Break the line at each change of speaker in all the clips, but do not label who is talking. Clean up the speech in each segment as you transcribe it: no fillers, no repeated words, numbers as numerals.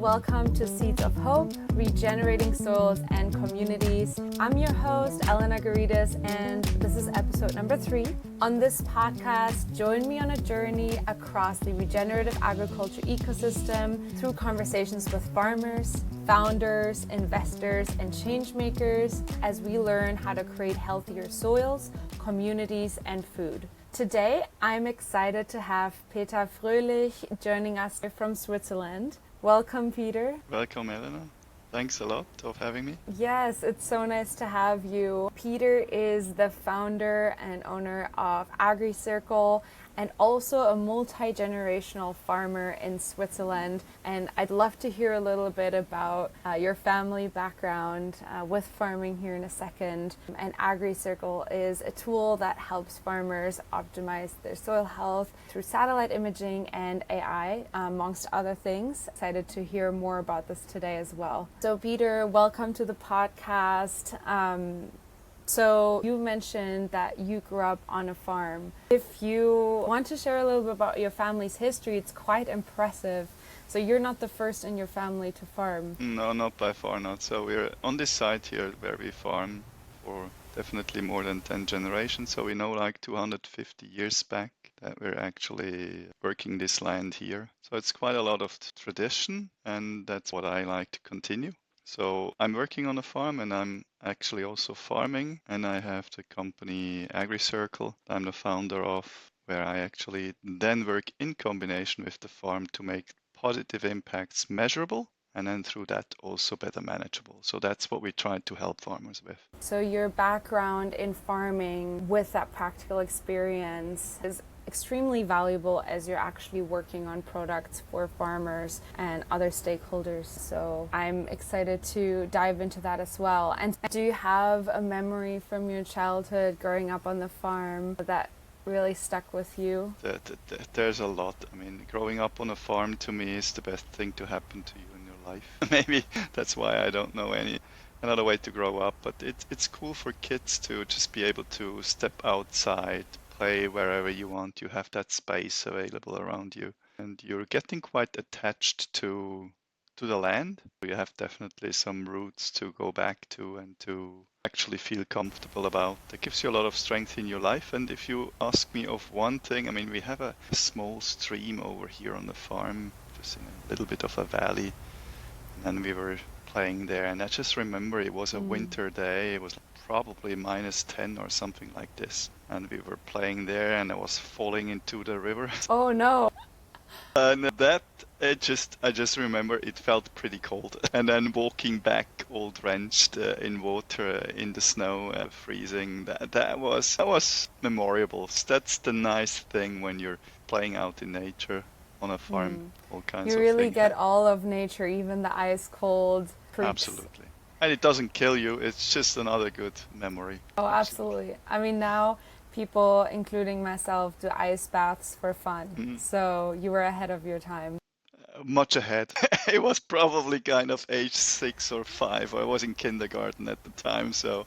welcome to Seeds of Hope, Regenerating Soils and Communities. I'm your host, Elena Garitas, and this is episode number 3. On this podcast, join me on a journey across the regenerative agriculture ecosystem through conversations with farmers, founders, investors, and change makers as we learn how to create healthier soils, communities, and food. Today, I'm excited to have Peter Fröhlich joining us from Switzerland. Welcome, Peter.
Welcome, Elena. Thanks a lot for having me.
Yes, it's so nice to have you. Peter is the founder and owner of Agricircle and also a multi-generational farmer in Switzerland. And I'd love to hear a little bit about your family background with farming here in a second. And Agricircle is a tool that helps farmers optimize their soil health through satellite imaging and AI, amongst other things. Excited to hear more about this today as well. So Peter, welcome to the podcast. So you mentioned that you grew up on a farm. If you want to share a little bit about your family's history, it's quite impressive. So you're not the first in your family to farm.
No, not by far not. So we're on this site here where we farm for definitely more than 10 generations. So we know like 250 years back that we're actually working this land here. So it's quite a lot of tradition, and that's what I like to continue. So I'm working on a farm and I'm actually also farming, and I have the company Agricircle I'm the founder of, where I actually then work in combination with the farm to make positive impacts measurable and then through that also better manageable. So that's what we try to help farmers with.
So your background in farming with that practical experience is extremely valuable as you're actually working on products for farmers and other stakeholders. So I'm excited to dive into that as well. And do you have a memory from your childhood growing up on the farm that really stuck with you?
There's a lot. I mean, growing up on a farm to me is the best thing to happen to you in your life. Maybe that's why I don't know another way to grow up, but it's cool for kids to just be able to step outside, play wherever you want. You have that space available around you, and you're getting quite attached to the land. You have definitely some roots to go back to and to actually feel comfortable about. That gives you a lot of strength in your life. And if you ask me of one thing, I mean, we have a small stream over here on the farm, just in a little bit of a valley, and then we were playing there, and I just remember it was a winter day. It was probably -10 or something like this, and we were playing there and I was falling into the river.
Oh no.
And that I just remember it felt pretty cold, and then walking back all drenched in water, in the snow, freezing. That was memorable. That's the nice thing when you're playing out in nature on a farm. All kinds
You
of
really
things.
get all of nature, even the ice cold fruits.
Absolutely. And it doesn't kill you. It's just another good memory.
Oh, absolutely. I mean, now people, including myself, do ice baths for fun. So you were ahead of your time.
Much ahead. It was probably kind of age 6 or 5. I was in kindergarten at the time, so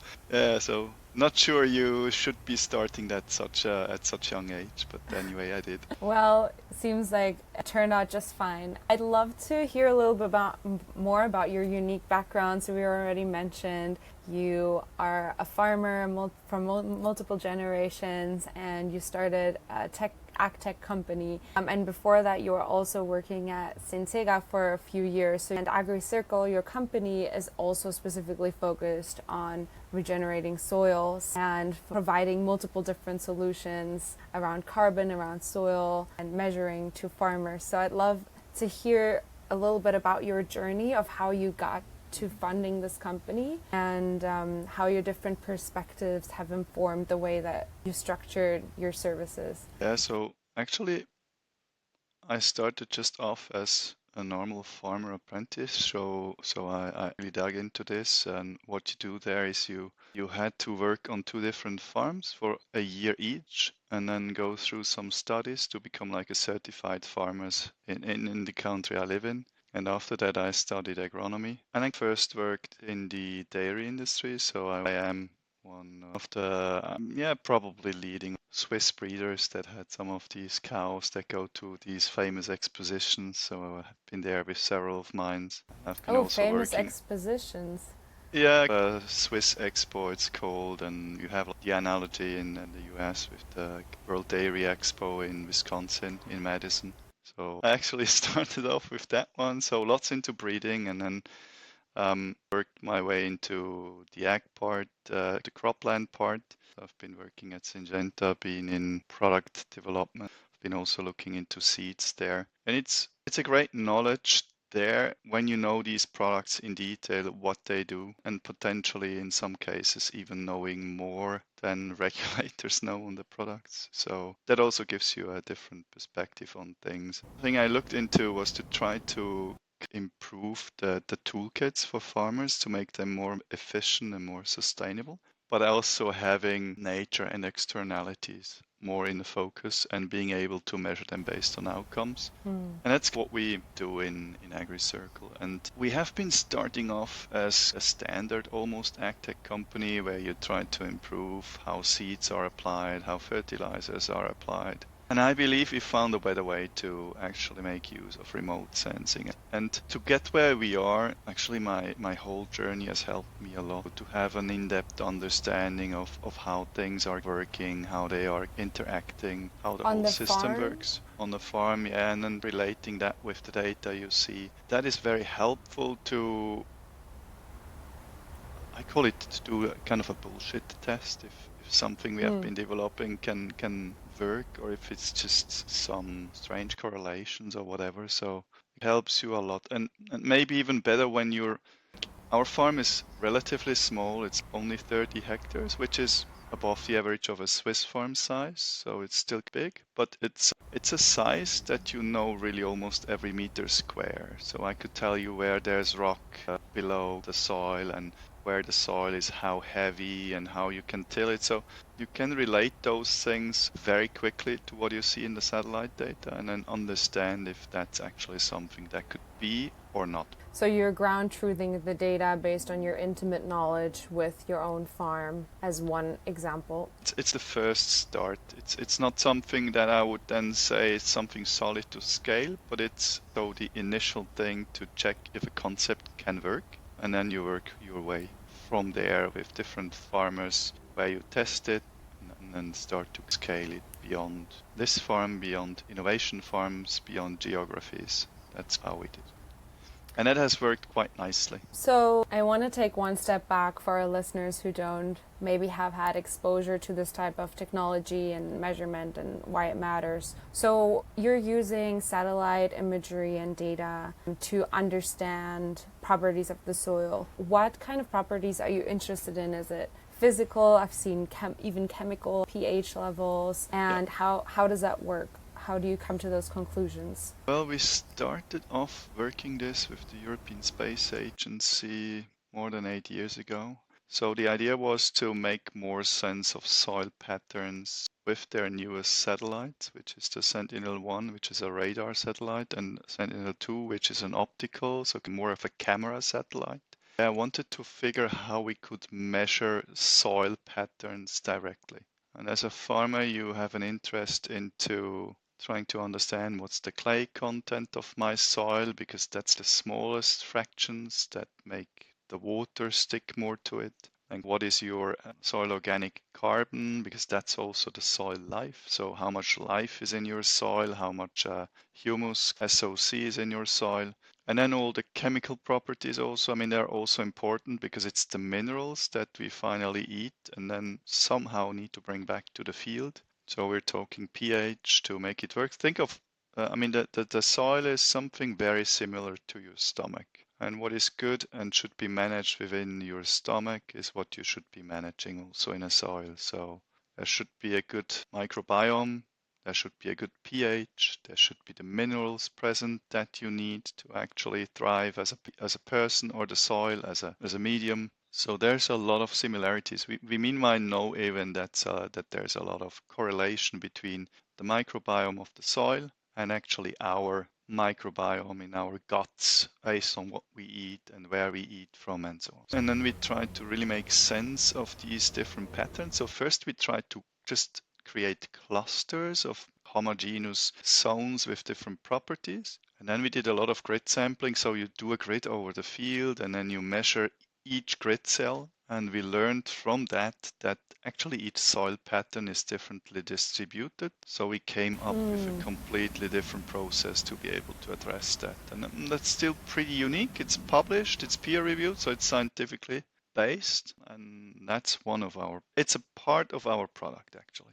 not sure you should be starting that at such young age, but anyway, I did.
Well, it seems like it turned out just fine. I'd love to hear a little bit more about your unique background. So we already mentioned you are a farmer from multiple generations, and you started a ag-tech company. And before that, you were also working at Sinsega for a few years. And Agricircle, your company, is also specifically focused on regenerating soils and providing multiple different solutions around carbon, around soil, and measuring to farmers. So I'd love to hear a little bit about your journey of how you got to funding this company and how your different perspectives have informed the way that you structured your services.
Yeah, so actually I started just off as a normal farmer apprentice, so I really dug into this, and what you do there is you had to work on 2 different farms for a year each, and then go through some studies to become like a certified farmers in the country I live in. And after that, I studied agronomy, and I first worked in the dairy industry. So I am one of the, probably leading Swiss breeders that had some of these cows that go to these famous expositions. So I've been there with several of mine. I've been
Oh,
also
famous
working.
expositions.
Yeah, Swiss Expo it's called, and you have the analogy in the US with the World Dairy Expo in Wisconsin, in Madison. So I actually started off with that one, so lots into breeding, and then worked my way into the ag part, the cropland part. I've been working at Syngenta, been in product development. I've been also looking into seeds there, and it's a great knowledge there when you know these products in detail, what they do, and potentially in some cases even knowing more than regulators know on the products. So that also gives you a different perspective on things. The thing I looked into was to try to improve the toolkits for farmers to make them more efficient and more sustainable, but also having nature and externalities more in the focus and being able to measure them based on outcomes. And that's what we do in Agricircle. And we have been starting off as a standard almost agtech company where you try to improve how seeds are applied, how fertilizers are applied. And I believe we found a better way to actually make use of remote sensing. And to get where we are, actually my whole journey has helped me a lot to have an in-depth understanding of how things are working, how they are interacting, how the
On
whole
the
system
farm?
works on the farm, yeah, and then relating that with the data you see. That is very helpful to, I call it to do a kind of a bullshit test if something we have been developing can work or if it's just some strange correlations or whatever. So it helps you a lot. And maybe even better when our farm is relatively small. It's only 30 hectares, which is above the average of a Swiss farm size. So it's still big, but it's a size that you know really almost every meter square. So I could tell you where there's rock below the soil and where the soil is, how heavy and how you can till it. So you can relate those things very quickly to what you see in the satellite data and then understand if that's actually something that could be or not.
So you're ground truthing the data based on your intimate knowledge with your own farm as one example.
It's the first start. It's not something that I would then say is something solid to scale, but it's so the initial thing to check if a concept can work, and then you work your way from there with different farmers where you test it and then start to scale it beyond this farm, beyond innovation farms, beyond geographies. That's how we did. And that has worked quite nicely.
So I want to take one step back for our listeners who don't maybe have had exposure to this type of technology and measurement and why it matters. So you're using satellite imagery and data to understand properties of the soil. What kind of properties are you interested in? Is it physical? I've seen even chemical pH levels. And how does that work? How do you come to those conclusions?
Well, we started off working this with the European Space Agency more than 8 years ago. So the idea was to make more sense of soil patterns with their newest satellite, which is the Sentinel-1, which is a radar satellite, and Sentinel-2, which is an optical, so more of a camera satellite. I wanted to figure how we could measure soil patterns directly. And as a farmer, you have an interest into trying to understand what's the clay content of my soil because that's the smallest fractions that make the water stick more to it. And what is your soil organic carbon because that's also the soil life. So how much life is in your soil, how much humus SOC is in your soil. And then all the chemical properties also, I mean, they're also important because it's the minerals that we finally eat and then somehow need to bring back to the field. So we're talking pH to make it work. Think of, I mean, the soil is something very similar to your stomach. And what is good and should be managed within your stomach is what you should be managing also in a soil. So there should be a good microbiome. There should be a good pH. There should be the minerals present that you need to actually thrive as a person or the soil as a medium. So there's a lot of similarities. We meanwhile know even that there's a lot of correlation between the microbiome of the soil and actually our microbiome in our guts based on what we eat and where we eat from and so on. And then we try to really make sense of these different patterns. So first we try to just create clusters of homogeneous zones with different properties. And then we did a lot of grid sampling. So you do a grid over the field and then you measure each grid cell. And we learned from that actually each soil pattern is differently distributed. So we came up with a completely different process to be able to address that. And that's still pretty unique. It's published, it's peer reviewed, so it's scientifically based. And that's it's a part of our product actually.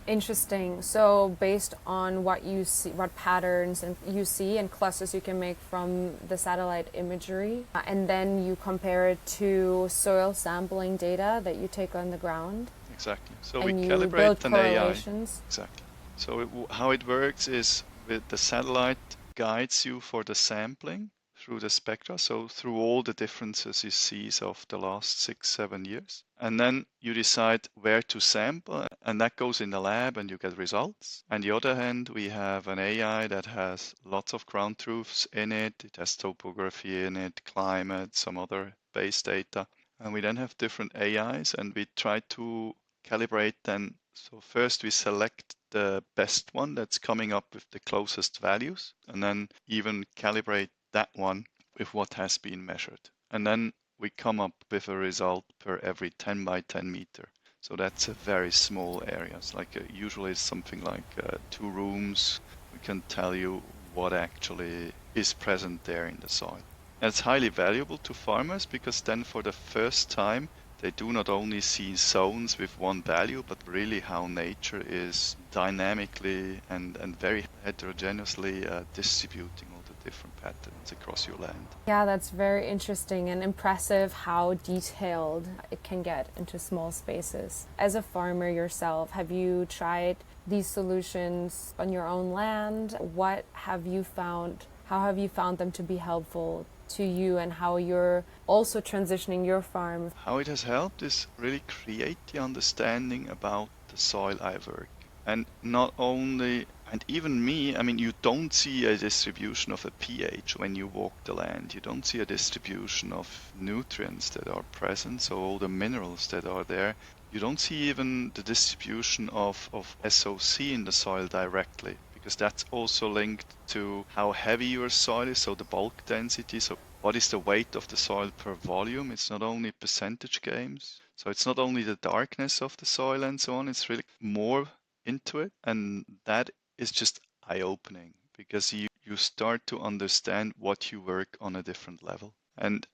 Interesting. So based on what you see, what patterns and you see and clusters you can make from the satellite imagery, and then you compare it to soil sampling data that you take on the ground.
Exactly. So we
And you
calibrate
build
an AI.
correlations.
Exactly. So how it works is with the satellite guides you for the sampling through the spectra, so through all the differences you see of the last 6-7 years. And then you decide where to sample, and that goes in the lab and you get results. On the other hand, we have an AI that has lots of ground truths in it. It has topography in it, climate, some other base data. And we then have different AIs and we try to calibrate then. So first we select the best one that's coming up with the closest values, and then even calibrate that one with what has been measured. And then we come up with a result per every 10 by 10 meter. So that's a very small areas. Usually it's something like 2 rooms. We can tell you what actually is present there in the soil. And it's highly valuable to farmers because then for the first time they do not only see zones with one value, but really how nature is dynamically and very heterogeneously distributing all the different patterns across your land.
Yeah, that's very interesting and impressive how detailed it can get into small spaces. As a farmer yourself, have you tried these solutions on your own land? What have you found? How have you found them to be helpful to you, and how you're also transitioning your farm?
How it has helped is really create the understanding about the soil I work. And not only, and even me, I mean, you don't see a distribution of a pH when you walk the land. You don't see a distribution of nutrients that are present, so all the minerals that are there. You don't see even the distribution of SOC in the soil directly, because that's also linked to how heavy your soil is, so the bulk density. So what is the weight of the soil per volume? It's not only percentage gains. So it's not only the darkness of the soil and so on, it's really more into it. And that is just eye-opening because you start to understand what you work on a different level. And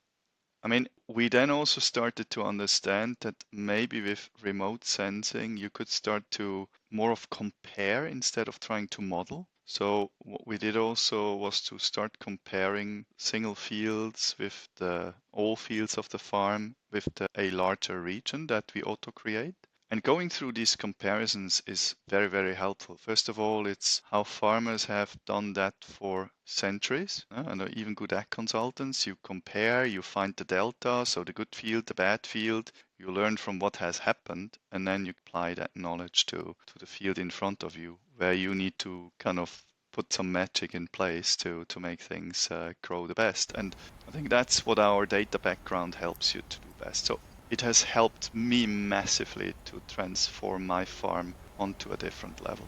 I mean, we then also started to understand that maybe with remote sensing, you could start to more of compare instead of trying to model. So what we did also was to start comparing single fields with all fields of the farm with a larger region that we auto-create. And going through these comparisons is very, very helpful. First of all, it's how farmers have done that for centuries. And even good ag consultants, you compare, you find the delta, so the good field, the bad field, you learn from what has happened, and then you apply that knowledge to the field in front of you, where you need to kind of put some magic in place to make things grow the best. And I think that's what our data background helps you to do best. So it has helped me massively to transform my farm onto a different level.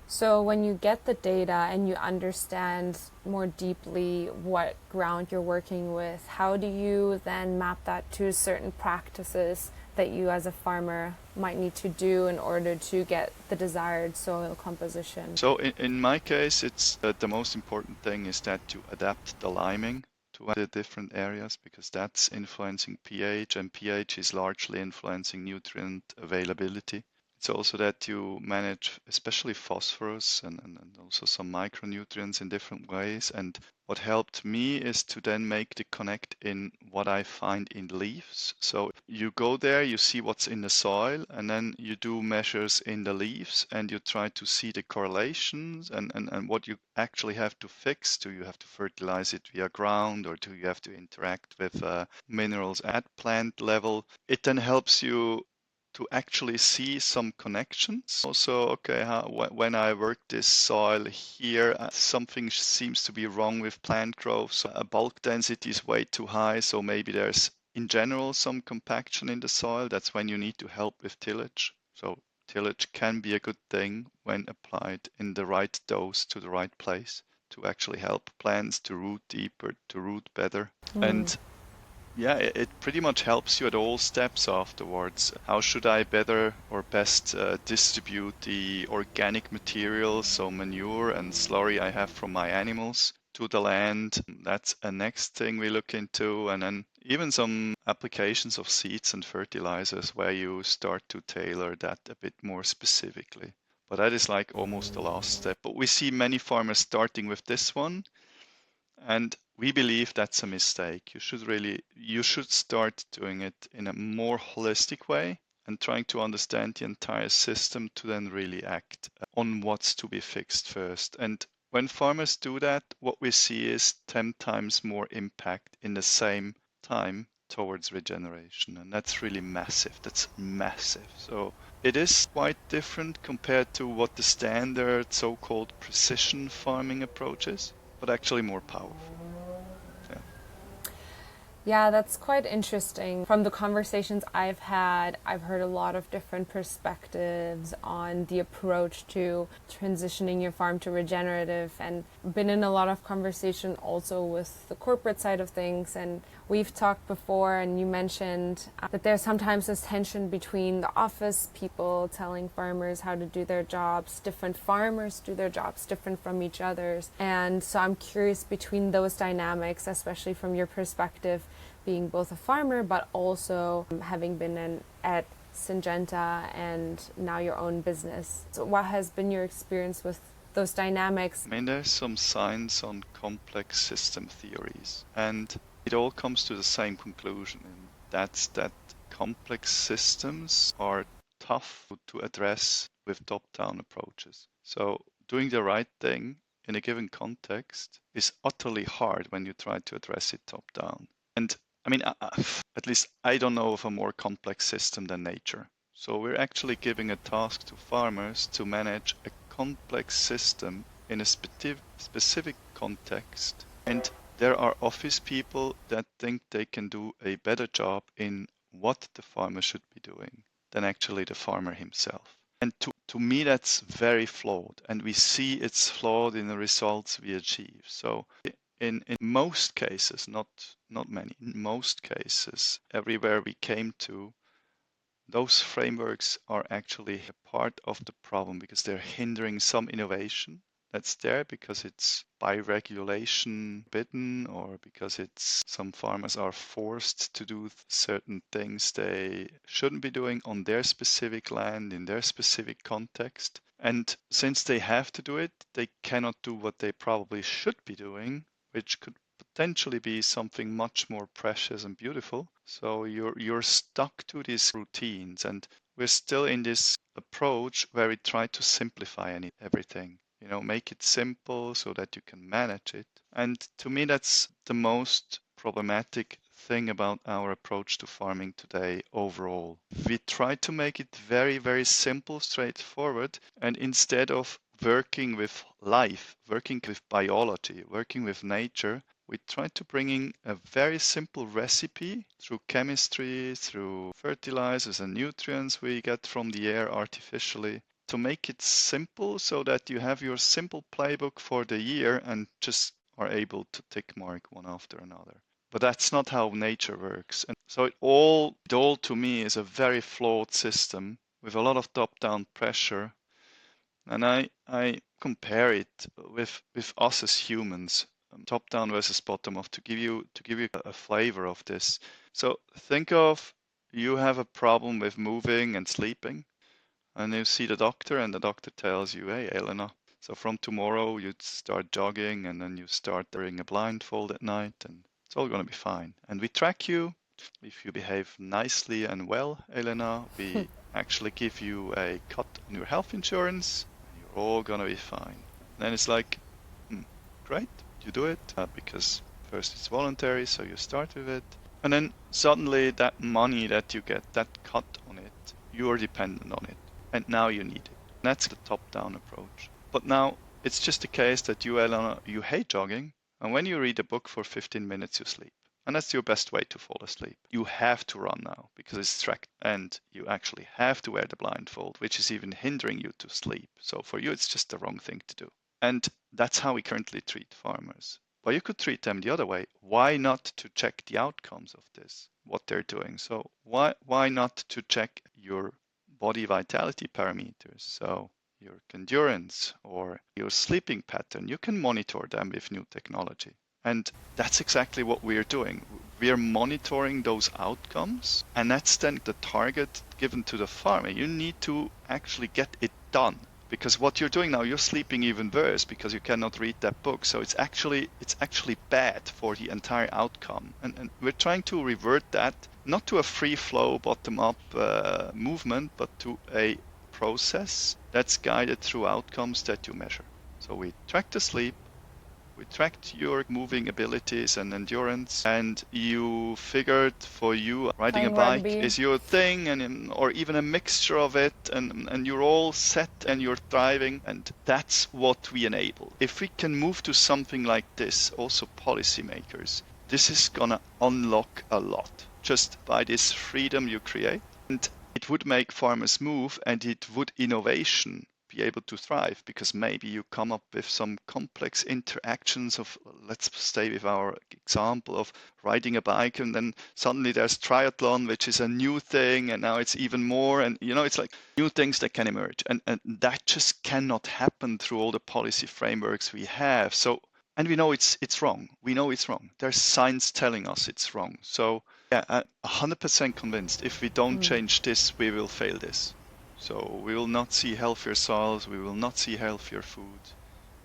So when you get the data and you understand more deeply what ground you're working with, how do you then map that to certain practices that you as a farmer might need to do in order to get the desired soil composition?
So in my case, it's the most important thing is that you adapt the liming to the different areas because that's influencing pH, and pH is largely influencing nutrient availability. It's also that you manage especially phosphorus and also some micronutrients in different ways. And what helped me is to then make the connect in what I find in leaves. So you go there, you see what's in the soil, and then you do measures in the leaves and you try to see the correlations and what you actually have to fix. Do you have to fertilize it via ground, or do you have to interact with minerals at plant level? It then helps you to actually see some connections. Also, okay, when I work this soil here, something seems to be wrong with plant growth. So bulk density is way too high, so maybe there's in general some compaction in the soil. That's when you need to help with tillage. So tillage can be a good thing when applied in the right dose to the right place to actually help plants to root deeper, to root better. And yeah, it pretty much helps you at all steps afterwards. How should I better or best distribute the organic material, so manure and slurry I have from my animals, to the land? That's a next thing we look into. And then even some applications of seeds and fertilizers where you start to tailor that a bit more specifically. But that is like almost the last step. But we see many farmers starting with this one, and we believe that's a mistake. You should start doing it in a more holistic way and trying to understand the entire system to then really act on what's to be fixed first. And when farmers do that, what we see is 10 times more impact in the same time towards regeneration. And that's really massive. That's massive. So it is quite different compared to what the standard so-called precision farming approach is, but actually more powerful. Yeah.
Yeah, that's quite interesting. From the conversations I've had, I've heard a lot of different perspectives on the approach to transitioning your farm to regenerative, and been in a lot of conversation also with the corporate side of things. And we've talked before, and you mentioned that there's sometimes this tension between the office people telling farmers how to do their jobs, different farmers do their jobs different from each other's. And so I'm curious between those dynamics, especially from your perspective, being both a farmer but also having been at Syngenta and now your own business. So what has been your experience with those dynamics?
I mean, there's some science on complex system theories, and it all comes to the same conclusion, and that's that complex systems are tough to address with top-down approaches. So doing the right thing in a given context is utterly hard when you try to address it top-down. And I mean, at least I don't know of a more complex system than nature. So we're actually giving a task to farmers to manage a complex system in a specific context. And there are office people that think they can do a better job in what the farmer should be doing than actually the farmer himself. And to me, that's very flawed. And we see it's flawed in the results we achieve. So in most cases, not many, in most cases, everywhere we came to, those frameworks are actually a part of the problem because they're hindering some innovation that's there because it's by regulation bidden, or because it's some farmers are forced to do certain things they shouldn't be doing on their specific land in their specific context. And since they have to do it, they cannot do what they probably should be doing, which could potentially be something much more precious and beautiful. So you're stuck to these routines, and we're still in this approach where we try to simplify everything. Make it simple so that you can manage it. And to me, that's the most problematic thing about our approach to farming today overall. We try to make it very, very simple, straightforward, and instead of working with life, working with biology, working with nature, we try to bring in a very simple recipe through chemistry, through fertilizers and nutrients we get from the air artificially, to make it simple so that you have your simple playbook for the year and just are able to tick mark one after another. But that's not how nature works. And so it all to me is a very flawed system with a lot of top-down pressure. And I compare it with us as humans, top down versus bottom up, to give you a flavor of this. So think of, you have a problem with moving and sleeping, and you see the doctor, and the doctor tells you, hey, Elena, so from tomorrow you start jogging, and then you start wearing a blindfold at night, and it's all going to be fine. And we track you. If you behave nicely and well, Elena, we actually give you a cut on your health insurance, and you're all going to be fine. And then it's like, great, you do it, because first it's voluntary, so you start with it. And then suddenly that money that you get, that cut on it, you are dependent on it. And now you need it. That's the top-down approach. But now it's just the case that you, Elena, you hate jogging, and when you read a book for 15 minutes, you sleep. And that's your best way to fall asleep. You have to run now because it's tracked, and you actually have to wear the blindfold, which is even hindering you to sleep. So for you, it's just the wrong thing to do. And that's how we currently treat farmers. But you could treat them the other way. Why not to check the outcomes of this, what they're doing? So why not to check your body vitality parameters? So your endurance or your sleeping pattern, you can monitor them with new technology. And that's exactly what we're doing. We're monitoring those outcomes, and that's then the target given to the farmer. You need to actually get it done. Because what you're doing now, you're sleeping even worse because you cannot read that book. So it's actually bad for the entire outcome. And we're trying to revert that, not to a free flow, bottom up movement, but to a process that's guided through outcomes that you measure. So we track the sleep, we tracked your moving abilities and endurance, and you figured for you riding a
Playing
bike
rugby.
is your thing, or even a mixture of it, and you're all set and you're thriving, and that's what we enable. If we can move to something like this, also policymakers, this is gonna unlock a lot just by this freedom you create, and it would make farmers move, and it would innovation be able to thrive, because maybe you come up with some complex interactions of, let's stay with our example of riding a bike, and then suddenly there's triathlon, which is a new thing, and now it's even more, and it's like new things that can emerge, and that just cannot happen through all the policy frameworks we have. So, and we know it's wrong. We know it's wrong. There's science telling us it's wrong. So yeah, I'm 100% convinced if we don't change this, we will fail this. So we will not see healthier soils, we will not see healthier food.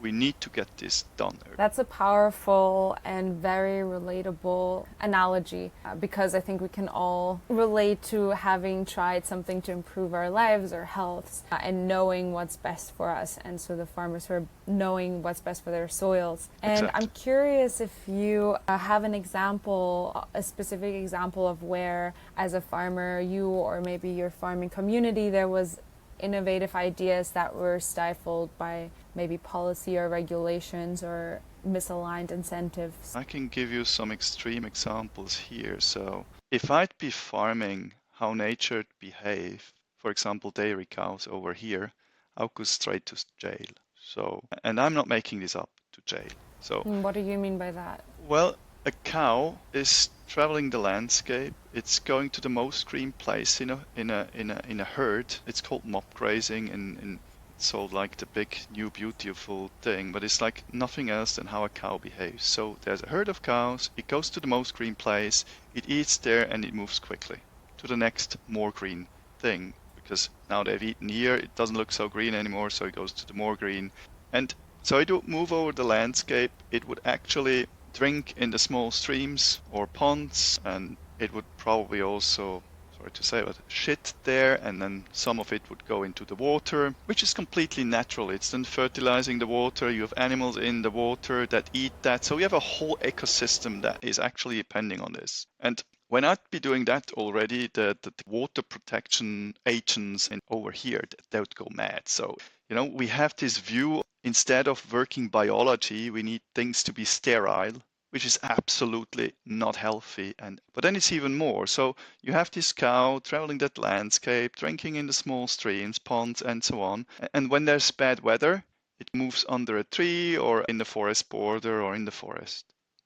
We need to get this done.
That's a powerful and very relatable analogy because I think we can all relate to having tried something to improve our lives or health and knowing what's best for us. And so the farmers who are knowing what's best for their soils. And
Exactly.
I'm curious if you have an example, a specific example of where, as a farmer, you or maybe your farming community, there was innovative ideas that were stifled by maybe policy or regulations or misaligned incentives.
I can give you some extreme examples here. So if I'd be farming how nature behave, for example, dairy cows over here, I would go straight to jail. So, and I'm not making this up, to jail. So,
What do you mean by that?
well, a cow is traveling the landscape. It's going to the most green place in a herd. It's called mob grazing, and it's so like the big new beautiful thing, but it's like nothing else than how a cow behaves. So there's a herd of cows. It goes to the most green place. It eats there, and it moves quickly to the next more green thing, because now they've eaten here. It doesn't look so green anymore, so it goes to the more green. And so it would move over the landscape. It would actually drink in the small streams or ponds, and it would probably also, sorry to say, but shit there, and then some of it would go into the water, which is completely natural. It's then fertilizing the water. You have animals in the water that eat that. So we have a whole ecosystem that is actually depending on this. And when I'd be doing that already, the water protection agents over here, they would go mad. So, we have this view, instead of working biology, we need things to be sterile, which is absolutely not healthy. But then it's even more. So you have this cow traveling that landscape, drinking in the small streams, ponds, and so on. And when there's bad weather, it moves under a tree or in the forest border or in the forest.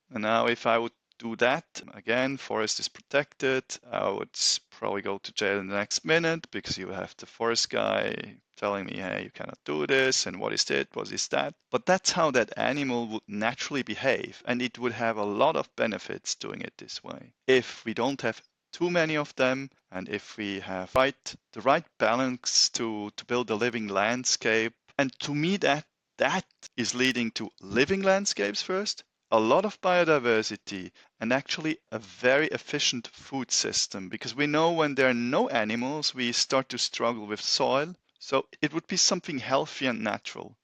And now if I would do that, again, forest is protected, I would probably go to jail in the next minute, because you have the forest guy telling me, hey, you cannot do this, and what is it, what is that? But that's how that animal would naturally behave, and it would have a lot of benefits doing it this way. If we don't have too many of them, and if we have the right balance to build a living landscape, and to me that is leading to living landscapes first, a lot of biodiversity, and actually a very efficient food system, because we know when there are no animals, we start to struggle with soil. So it would be something healthy and natural.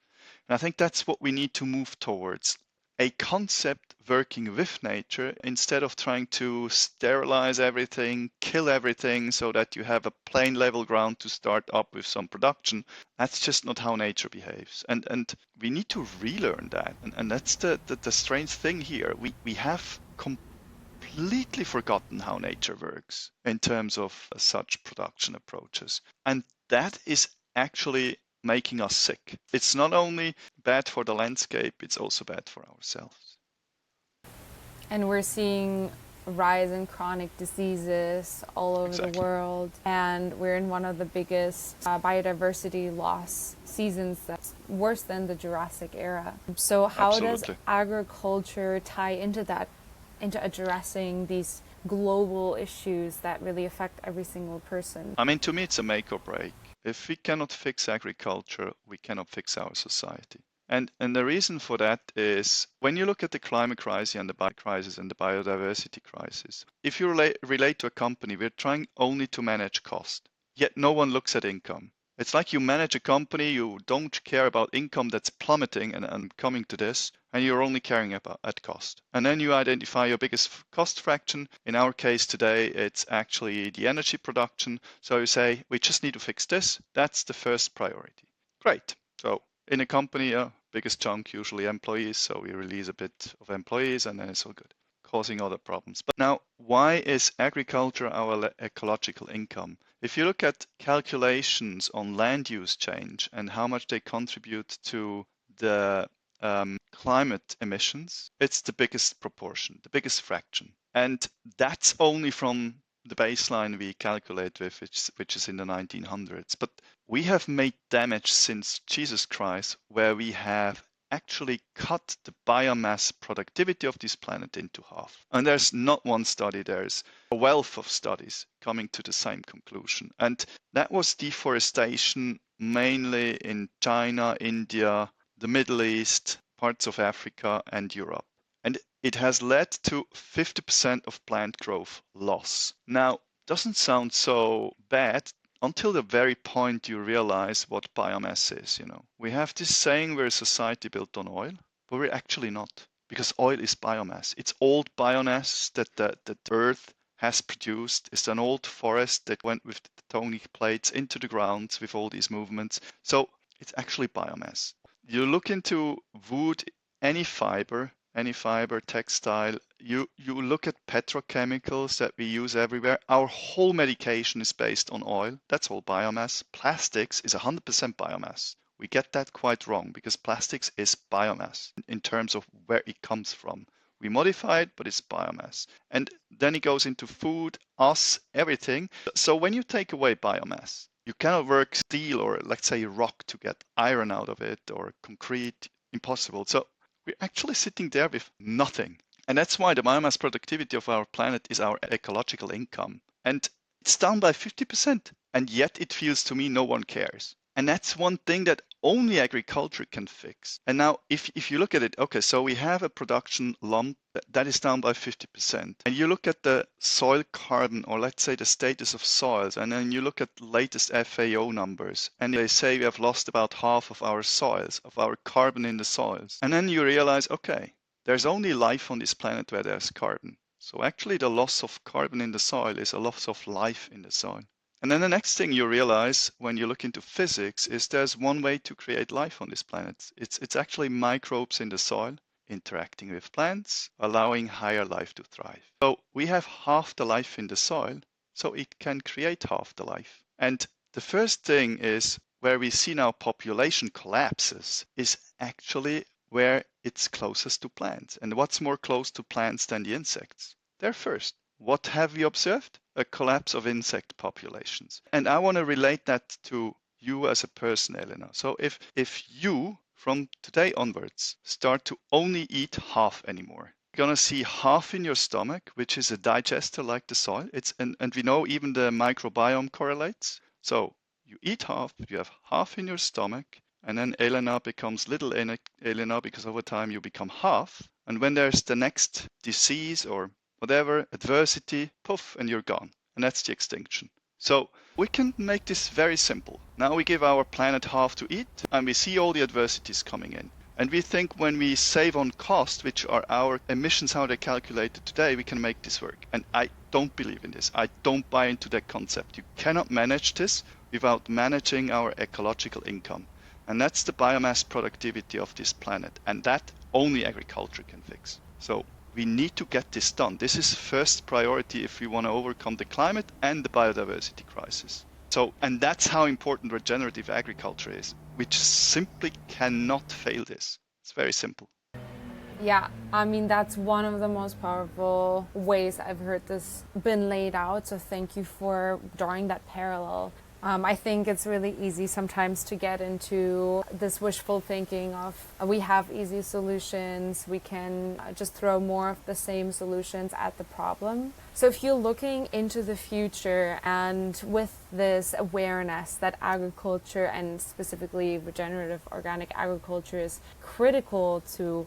And I think that's what we need to move towards. A concept working with nature, instead of trying to sterilize everything, kill everything so that you have a plain level ground to start up with some production. That's just not how nature behaves. And we need to relearn that. And that's the strange thing here. We have completely forgotten how nature works in terms of such production approaches. And that is actually making us sick. It's not only bad for the landscape, it's also bad for ourselves.
And we're seeing a rise in chronic diseases all over the
Exactly.
world. And we're in one of the biggest biodiversity loss seasons that's worse than the Jurassic era. So how does
Absolutely.
agriculture tie into that, into addressing these global issues that really affect every single person?
I mean, to me, it's a make or break. If we cannot fix agriculture, we cannot fix our society. And the reason for that is when you look at the climate crisis and the biodiversity crisis, if you relate to a company, we're trying only to manage cost, yet no one looks at income. It's like you manage a company, you don't care about income that's plummeting, and I'm coming to this, and you're only caring about at cost. And then you identify your biggest cost fraction. In our case today, it's actually the energy production. So you say, we just need to fix this. That's the first priority. Great. So in a company, biggest chunk usually employees. So we release a bit of employees and then it's all good, causing other problems. But now, why is agriculture our ecological income? If you look at calculations on land use change and how much they contribute to the climate emissions, it's the biggest proportion, the biggest fraction. And that's only from the baseline we calculate with, which is in the 1900s. But we have made damage since Jesus Christ, where we have actually cut the biomass productivity of this planet into half. And there's not one study, there's a wealth of studies coming to the same conclusion. And that was deforestation mainly in China, India, the Middle East, parts of Africa, and Europe. And it has led to 50% of plant growth loss. Now, doesn't sound so bad until the very point you realize what biomass is. We have this saying we're a society built on oil, but we're actually not, because oil is biomass. It's old biomass that the earth has produced. It's an old forest that went with the tectonic plates into the ground with all these movements. So it's actually biomass. You look into wood, any fiber, textile, you look at petrochemicals that we use everywhere. Our whole medication is based on oil. That's all biomass. Plastics is 100% biomass. We get that quite wrong because plastics is biomass in terms of where it comes from. We modify it, but it's biomass. And then it goes into food, us, everything. So when you take away biomass, you cannot work steel or let's say rock to get iron out of it or concrete. Impossible. So we're actually sitting there with nothing. And that's why the biomass productivity of our planet is our ecological income. And it's down by 50%. And yet it feels to me no one cares. And that's one thing that only agriculture can fix. And now if you look at it, okay, so we have a production lump that is down by 50%. And you look at the soil carbon, or let's say the status of soils, and then you look at latest FAO numbers, and they say we have lost about half of our soils, of our carbon in the soils. And then you realize, okay, there's only life on this planet where there's carbon. So actually the loss of carbon in the soil is a loss of life in the soil. And then the next thing you realize when you look into physics is there's one way to create life on this planet. It's actually microbes in the soil interacting with plants, allowing higher life to thrive. So we have half the life in the soil, so it can create half the life. And the first thing is where we see now population collapses is actually where it's closest to plants. And what's more close to plants than the insects? They're first. What have we observed? A collapse of insect populations. And I want to relate that to you as a person, Elena. So if you, from today onwards, start to only eat half anymore, you're going to see half in your stomach, which is a digester like the soil. And we know even the microbiome correlates. So you eat half, you have half in your stomach, and then Elena becomes little Elena because over time you become half. And when there's the next disease or whatever, adversity, poof, and you're gone. And that's the extinction. So we can make this very simple. Now we give our planet half to eat, and we see all the adversities coming in. And we think when we save on cost, which are our emissions, how they're calculated today, we can make this work. And I don't believe in this. I don't buy into that concept. You cannot manage this without managing our ecological income. And that's the biomass productivity of this planet. And that only agriculture can fix. So we need to get this done. This is first priority if we want to overcome the climate and the biodiversity crisis. So, and that's how important regenerative agriculture is. We just simply cannot fail this. It's very simple.
Yeah, I mean, that's one of the most powerful ways I've heard this been laid out. So thank you for drawing that parallel. I think it's really easy sometimes to get into this wishful thinking of we have easy solutions, we can just throw more of the same solutions at the problem. So if you're looking into the future and with this awareness that agriculture and specifically regenerative organic agriculture is critical to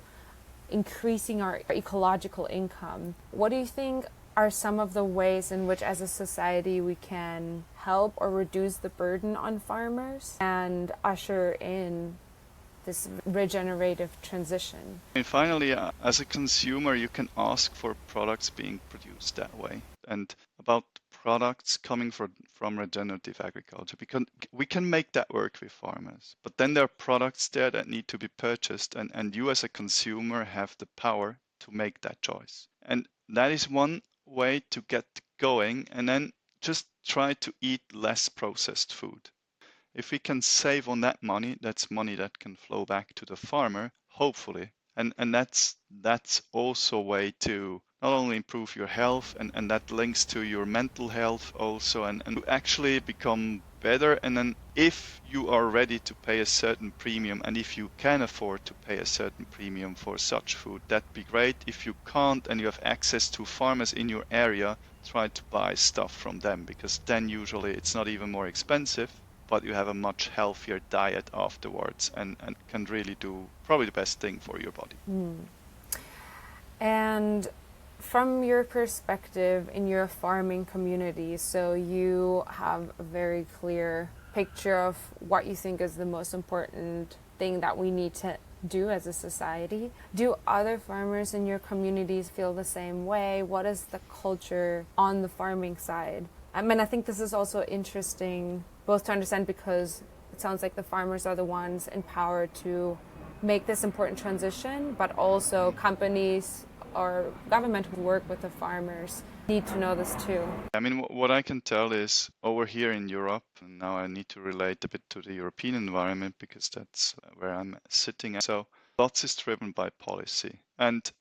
increasing our ecological income, what do you think are some of the ways in which as a society we can help or reduce the burden on farmers and usher in this regenerative transition?
And finally, as a consumer, you can ask for products being produced that way and about products coming from regenerative agriculture, because we can make that work with farmers. But then there are products there that need to be purchased, and you as a consumer have the power to make that choice. And that is one way to get going, and then just try to eat less processed food. If we can save on that money, that's money that can flow back to the farmer, hopefully. And that's also a way to not only improve your health, and that links to your mental health also, and to actually become better. And then if you are ready to pay a certain premium, and if you can afford to pay a certain premium for such food, that'd be great. If you can't and you have access to farmers in your area, try to buy stuff from them, because then usually it's not even more expensive, but you have a much healthier diet afterwards, and can really do probably the best thing for your body.
And from your perspective in your farming community, so you have a very clear picture of what you think is the most important thing that we need to do as a society. Do other farmers in your communities feel the same way? What is the culture on the farming side? I mean, I think this is also interesting both to understand because it sounds like the farmers are the ones empowered to make this important transition, but also companies or government who work with the farmers need to know this too.
I mean, what I can tell is over here in Europe, and now I need to relate a bit to the European environment because that's where I'm sitting. So lots is driven by policy, and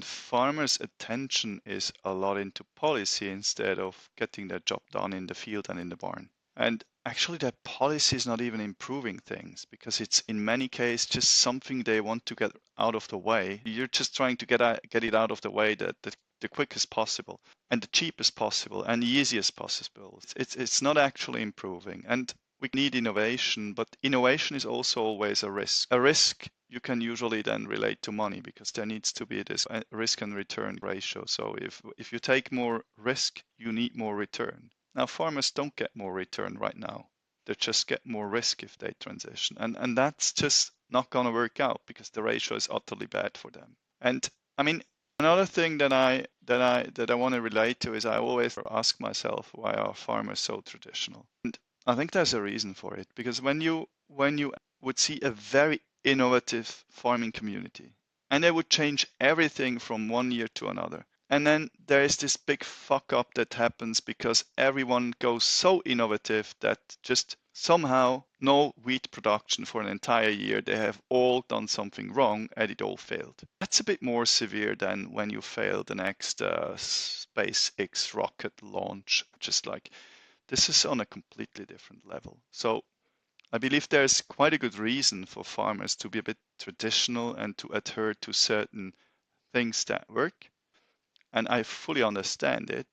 farmers' attention is a lot into policy instead of getting their job done in the field and in the barn. And actually, that policy is not even improving things because it's in many cases just something they want to get out of the way. You're just trying to get it out of the way the quickest possible and the cheapest possible and the easiest possible. It's not actually improving. And we need innovation, but innovation is also always a risk. A risk you can usually then relate to money because there needs to be this risk and return ratio. So if you take more risk, you need more return. Now, farmers don't get more return right now. They just get more risk if they transition. And that's just not going to work out because the ratio is utterly bad for them. And I mean, another thing that I want to relate to is I always ask myself, why are farmers so traditional? And I think there's a reason for it, because when you would see a very innovative farming community and they would change everything from one year to another, and then there is this big fuck up that happens because everyone goes so innovative that just somehow no wheat production for an entire year. They have all done something wrong and it all failed. That's a bit more severe than when you fail the next SpaceX rocket launch. Just like this is on a completely different level. So I believe there's quite a good reason for farmers to be a bit traditional and to adhere to certain things that work. And I fully understand it.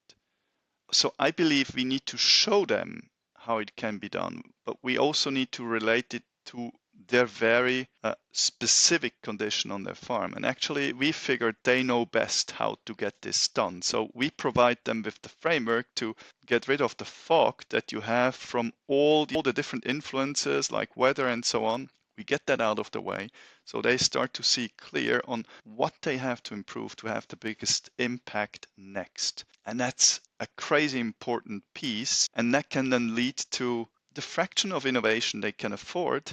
So I believe we need to show them how it can be done, but we also need to relate it to their very specific condition on their farm. And actually, we figured they know best how to get this done. So we provide them with the framework to get rid of the fog that you have from all the different influences like weather and so on. We get that out of the way so they start to see clear on what they have to improve to have the biggest impact next. And that's a crazy important piece, and that can then lead to the fraction of innovation they can afford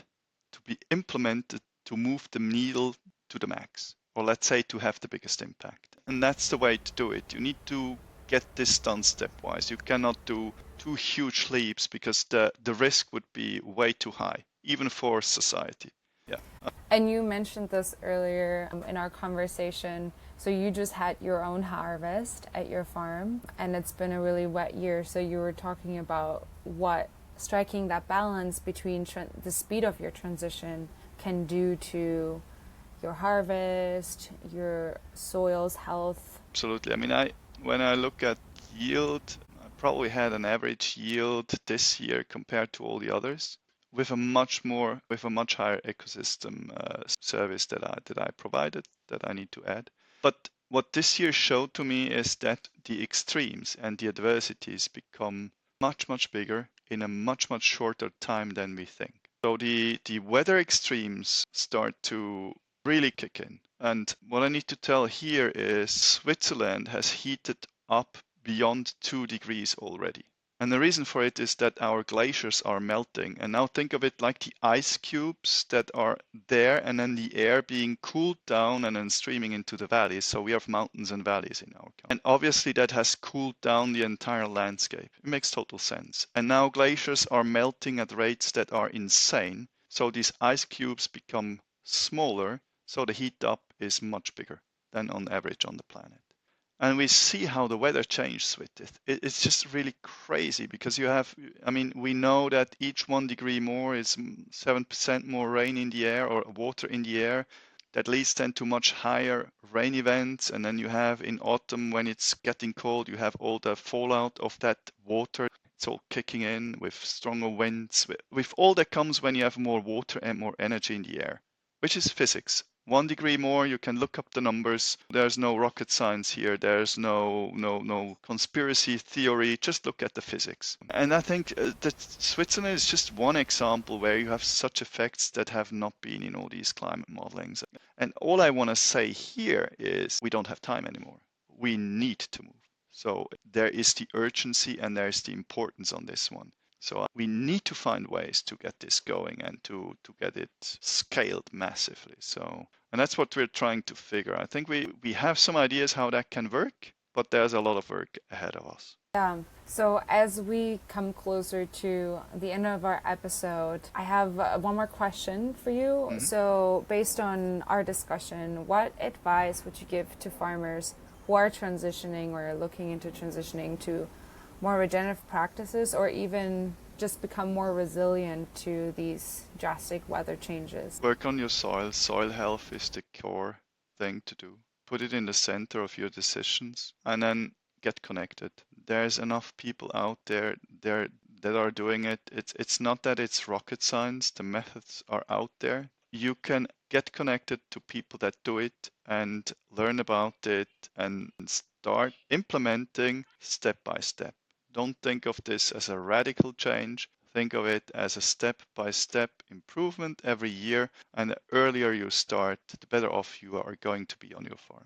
to be implemented to move the needle to the max. or let's say to have the biggest impact. And that's the way to do it. You need to get this done stepwise. You cannot do two huge leaps because the risk would be way too high, even for society. Yeah.
And you mentioned this earlier in our conversation. So you just had your own harvest at your farm, and it's been a really wet year. So you were talking about what striking that balance between the speed of your transition can do to your harvest, your soil's health.
Absolutely. I mean, when I look at yield, I probably had an average yield this year compared to all the others, with a much higher ecosystem service that I provided, that I need to add. But what this year showed to me is that the extremes and the adversities become much bigger in a much shorter time than we think. So the weather extremes start to really kick in. And what I need to tell here is Switzerland has heated up beyond 2 degrees already. And the reason for it is that our glaciers are melting. And now think of it like the ice cubes that are there and then the air being cooled down and then streaming into the valleys. So we have mountains and valleys in our country. And obviously that has cooled down the entire landscape. It makes total sense. And now glaciers are melting at rates that are insane. So these ice cubes become smaller. So the heat up is much bigger than on average on the planet. And we see how the weather changes with it. It's just really crazy because we know that each 1 degree more is 7% more rain in the air or water in the air. That leads then to much higher rain events. And then you have in autumn, when it's getting cold, you have all the fallout of that water. It's all kicking in with stronger winds, with all that comes when you have more water and more energy in the air, which is physics. 1 degree more, you can look up the numbers. There's no rocket science here. There's no conspiracy theory. Just look at the physics. And I think that Switzerland is just one example where you have such effects that have not been in all these climate modelings. And all I want to say here is we don't have time anymore. We need to move. So there is the urgency and there's the importance on this one. So we need to find ways to get this going and to get it scaled massively. And that's what we're trying to figure. I think we have some ideas how that can work, but there's a lot of work ahead of us.
Yeah. So as we come closer to the end of our episode, I have one more question for you. Mm-hmm. So based on our discussion, what advice would you give to farmers who are transitioning or looking into transitioning to more regenerative practices, or even just become more resilient to these drastic weather changes?
Work on your soil. Soil health is the core thing to do. Put it in the center of your decisions and then get connected. There's enough people out there that are doing it. It's not that it's rocket science. The methods are out there. You can get connected to people that do it and learn about it and start implementing step by step. Don't think of this as a radical change. Think of it as a step-by-step improvement every year. And the earlier you start, the better off you are going to be on your farm.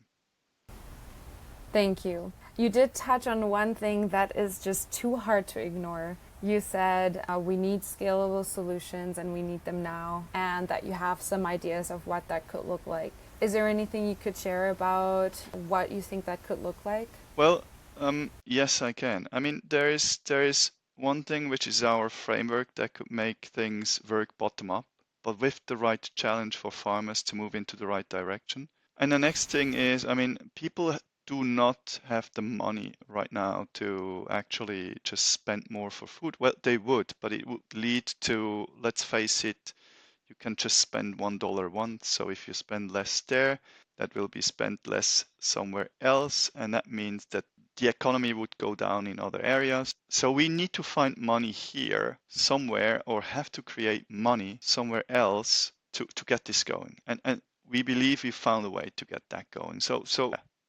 Thank you. You did touch on one thing that is just too hard to ignore. You said we need scalable solutions and we need them now, and that you have some ideas of what that could look like. Is there anything you could share about what you think that could look like?
Well, yes, I can. I mean, there is one thing which is our framework that could make things work bottom up, but with the right challenge for farmers to move into the right direction. And the next thing is, I mean, people do not have the money right now to actually just spend more for food. Well, they would, but it would lead to, let's face it, you can just spend $1 once. So if you spend less there, that will be spent less somewhere else. And that means that the economy would go down in other areas. So we need to find money here somewhere, or have to create money somewhere else to get this going. And we believe we found a way to get that going. So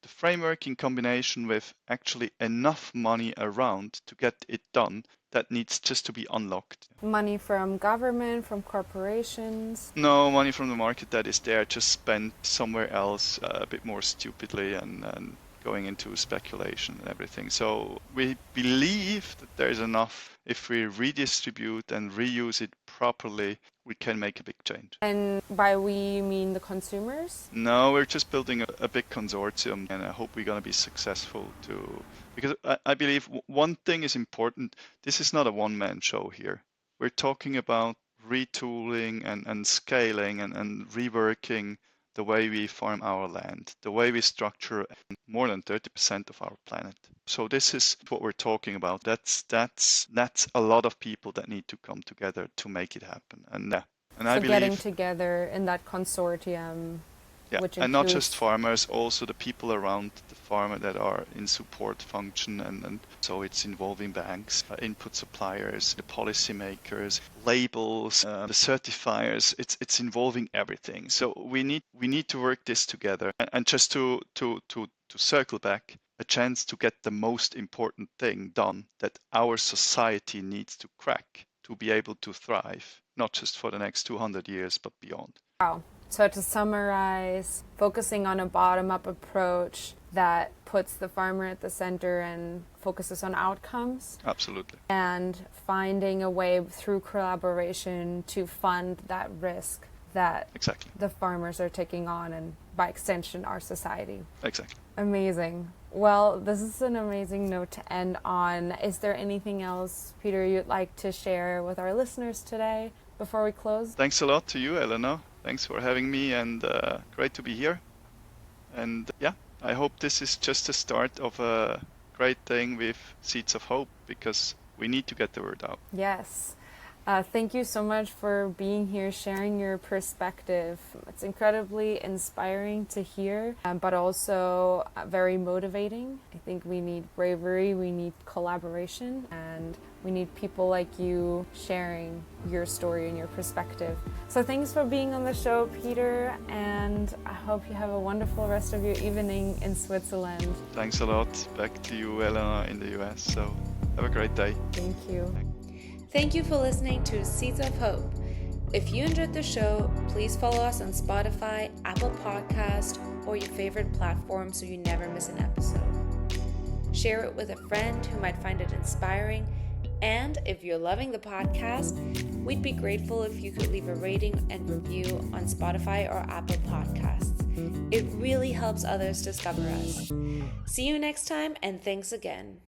the framework in combination with actually enough money around to get it done, that needs just to be unlocked.
Money from government, from corporations?
No, money from the market that is there, just spent somewhere else a bit more stupidly and going into speculation and everything. So we believe that there's enough. If we redistribute and reuse it properly, we can make a big change.
And by we, you mean the consumers?
No, we're just building a big consortium, and I hope we're going to be successful too. Because I believe one thing is important. This is not a one-man show here. We're talking about retooling and scaling and reworking the way we farm our land, the way we structure more than 30% of our planet. So this is what we're talking about. That's a lot of people that need to come together to make it happen. And
so
I believe
getting together in that consortium, which
and not
includes
just farmers, also the people around the farmer that are in support function, and so it's involving banks, input suppliers, the policymakers, labels, the certifiers. It's involving everything. So we need to work this together. And just to circle back, a chance to get the most important thing done that our society needs to crack to be able to thrive, not just for the next 200 years, but beyond.
Wow. So to summarize, focusing on a bottom-up approach that puts the farmer at the center and focuses on outcomes.
Absolutely.
And finding a way through collaboration to fund that risk that
exactly.
the farmers are taking on, and by extension, our society.
Exactly.
Amazing. Well, this is an amazing note to end on. Is there anything else, Peter, you'd like to share with our listeners today before we close?
Thanks a lot to you, Eleanor. Thanks for having me, and great to be here. And I hope this is just the start of a great thing with Seeds of Hope, because we need to get the word out.
Yes. Thank you so much for being here, sharing your perspective. It's incredibly inspiring to hear, but also very motivating. I think we need bravery, we need collaboration, and we need people like you sharing your story and your perspective. So thanks for being on the show, Peter, and I hope you have a wonderful rest of your evening in Switzerland.
Thanks a lot. Back to you, Eleanor, in the US. So have a great day.
Thank you.
Thank you for listening to Seeds of Hope. If you enjoyed the show, please follow us on Spotify, Apple Podcast, or your favorite platform so you never miss an episode. Share it with a friend who might find it inspiring. And if you're loving the podcast, we'd be grateful if you could leave a rating and review on Spotify or Apple Podcasts. It really helps others discover us. See you next time, and thanks again.